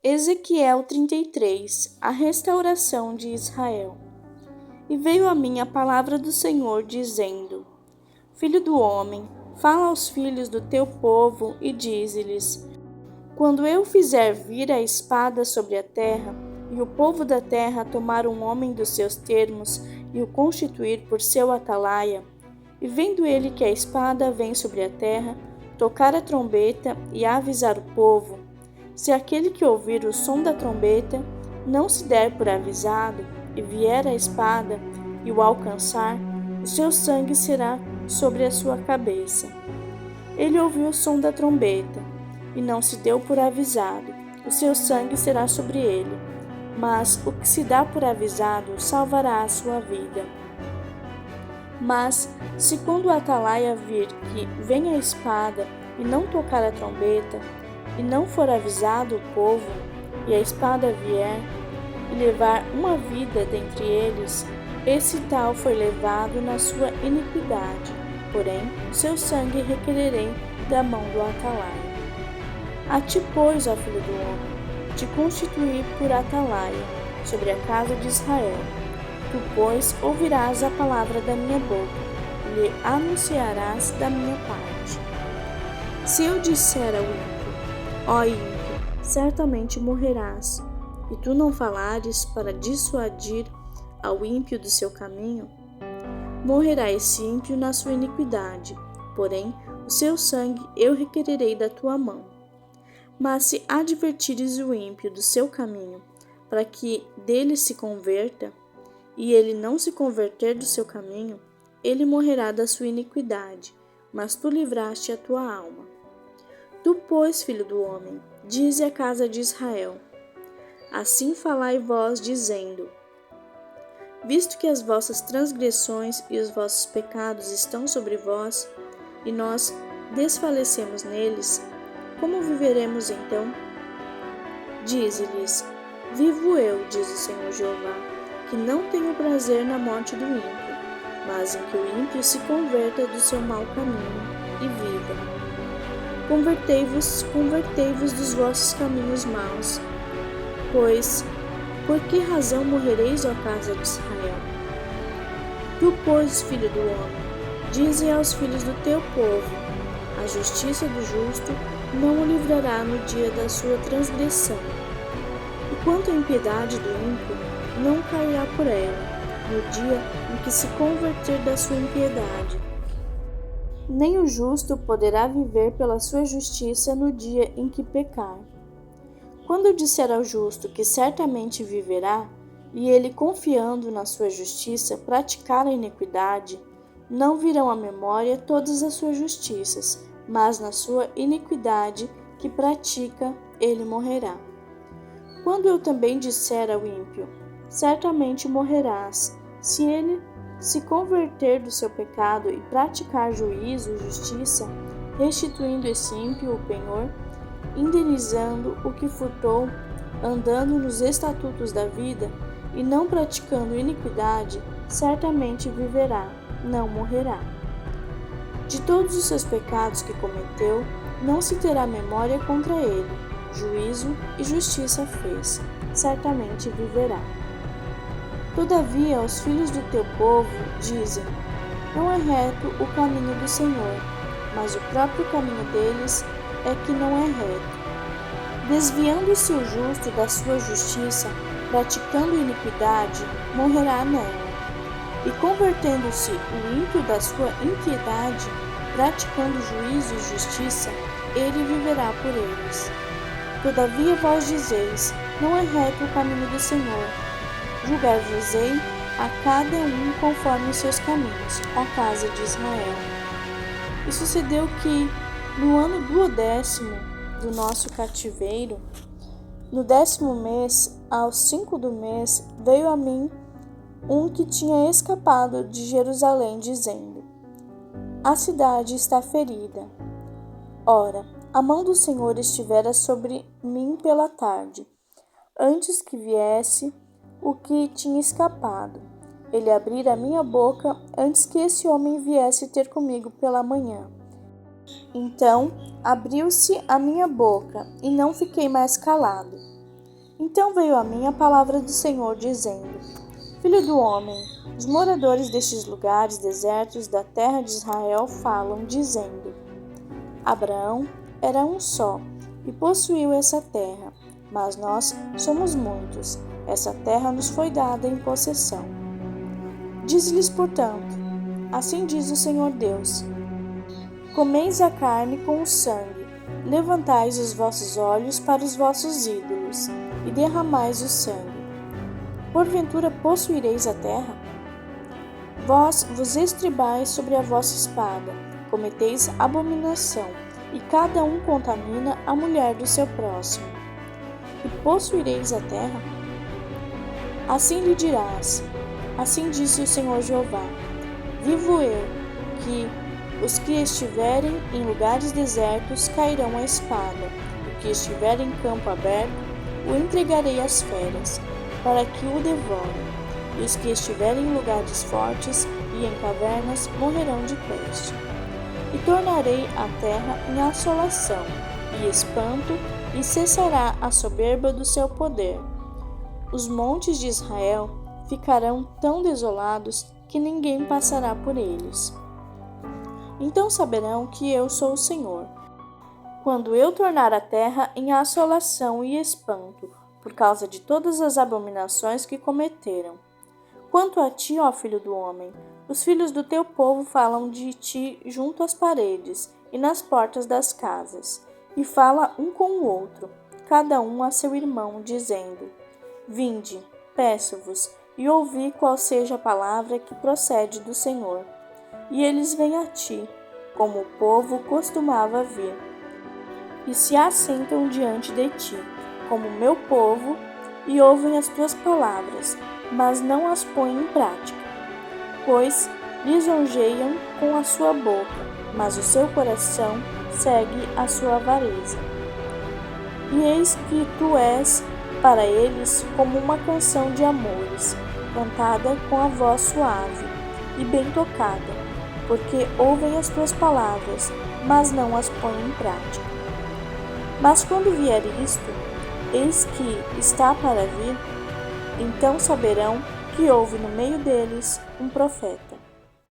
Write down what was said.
Ezequiel 33. A restauração de Israel. E veio a mim a palavra do Senhor, dizendo: Filho do homem, fala aos filhos do teu povo e dize-lhes: Quando eu fizer vir a espada sobre a terra, e o povo da terra tomar um homem dos seus termos e o constituir por seu atalaia, e vendo ele que a espada vem sobre a terra, tocar a trombeta e avisar o povo, se aquele que ouvir o som da trombeta não se der por avisado, e vier a espada e o alcançar, o seu sangue será sobre a sua cabeça. Ele ouviu o som da trombeta, e não se deu por avisado, o seu sangue será sobre ele. Mas o que se dá por avisado salvará a sua vida. Mas, se quando o atalaia vir que vem a espada e não tocar a trombeta, e não for avisado o povo, e a espada vier e levar uma vida dentre eles, esse tal foi levado na sua iniquidade, porém o seu sangue requererei da mão do atalaia. A ti, pois, ó filho do homem, te constituí por atalaia sobre a casa de Israel. Tu, pois, ouvirás a palavra da minha boca, e lhe anunciarás da minha parte. Se eu disser ao ímpio: Ó ímpio, certamente morrerás, e tu não falares para dissuadir ao ímpio do seu caminho, morrerá esse ímpio na sua iniquidade, porém o seu sangue eu requererei da tua mão. Mas se advertires o ímpio do seu caminho, para que dele se converta, e ele não se converter do seu caminho, ele morrerá da sua iniquidade, mas tu livraste a tua alma. Tu, pois, filho do homem, dize à casa de Israel: Assim falai vós, dizendo: Visto que as vossas transgressões e os vossos pecados estão sobre vós, e nós desfalecemos neles, como viveremos então? Dize-lhes: Vivo eu, diz o Senhor Jeová, que não tenho prazer na morte do ímpio, mas em que o ímpio se converta do seu mau caminho e viva. Convertei-vos dos vossos caminhos maus. Pois, por que razão morrereis, ó casa de Israel? Tu, pois, filho do homem, dize aos filhos do teu povo: a justiça do justo não o livrará no dia da sua transgressão. E quanto à impiedade do ímpio, não cairá por ela, no dia em que se converter da sua impiedade. Nem o justo poderá viver pela sua justiça no dia em que pecar. Quando eu disser ao justo que certamente viverá, e ele, confiando na sua justiça, praticar a iniquidade, não virão à memória todas as suas justiças, mas na sua iniquidade que pratica, ele morrerá. Quando eu também disser ao ímpio: certamente morrerás, se ele se converter do seu pecado e praticar juízo e justiça, restituindo esse ímpio o penhor, indenizando o que furtou, andando nos estatutos da vida e não praticando iniquidade, certamente viverá, não morrerá. De todos os seus pecados que cometeu, não se terá memória contra ele, juízo e justiça fez, certamente viverá. Todavia, os filhos do teu povo dizem: não é reto o caminho do Senhor, mas o próprio caminho deles é que não é reto. Desviando-se o justo da sua justiça, praticando iniquidade, morrerá nela. E convertendo-se o ímpio da sua impiedade, praticando juízo e justiça, ele viverá por eles. Todavia vós dizeis: não é reto o caminho do Senhor. Julgar-vos-ei a cada um conforme os seus caminhos, ó casa de Israel. E sucedeu que, no ano 12º do nosso cativeiro, no 10º mês, aos 5 do mês, veio a mim um que tinha escapado de Jerusalém, dizendo: a cidade está ferida. Ora, a mão do Senhor estivera sobre mim pela tarde, antes que viesse o que tinha escapado. Ele abrira a minha boca antes que esse homem viesse ter comigo pela manhã. Então abriu-se a minha boca e não fiquei mais calado. Então veio a mim a palavra do Senhor, dizendo: Filho do homem, os moradores destes lugares desertos da terra de Israel falam, dizendo: Abraão era um só e possuiu essa terra, mas nós somos muitos. Essa terra nos foi dada em possessão. Diz-lhes, portanto: Assim diz o Senhor Deus: Comeis a carne com o sangue, levantais os vossos olhos para os vossos ídolos, e derramais o sangue. Porventura possuireis a terra? Vós vos estribais sobre a vossa espada, cometeis abominação, e cada um contamina a mulher do seu próximo. E possuireis a terra? Assim lhe dirás: Assim disse o Senhor Jeová: Vivo eu, que os que estiverem em lugares desertos cairão à espada, o que estiver em campo aberto o entregarei às feras, para que o devorem, e os que estiverem em lugares fortes e em cavernas morrerão de peste. E tornarei a terra em assolação e espanto, e cessará a soberba do seu poder. Os montes de Israel ficarão tão desolados que ninguém passará por eles. Então saberão que eu sou o Senhor, quando eu tornar a terra em assolação e espanto, por causa de todas as abominações que cometeram. Quanto a ti, ó filho do homem, os filhos do teu povo falam de ti junto às paredes e nas portas das casas, e fala um com o outro, cada um a seu irmão, dizendo: Vinde, peço-vos, e ouvi qual seja a palavra que procede do Senhor. E eles vêm a ti, como o povo costumava vir, e se assentam diante de ti, como meu povo, e ouvem as tuas palavras, mas não as põem em prática. Pois lisonjeiam com a sua boca, mas o seu coração segue a sua avareza. E eis que tu és para eles como uma canção de amores, cantada com a voz suave e bem tocada, porque ouvem as tuas palavras, mas não as põem em prática. Mas quando vier isto, eis que está para vir, então saberão que houve no meio deles um profeta.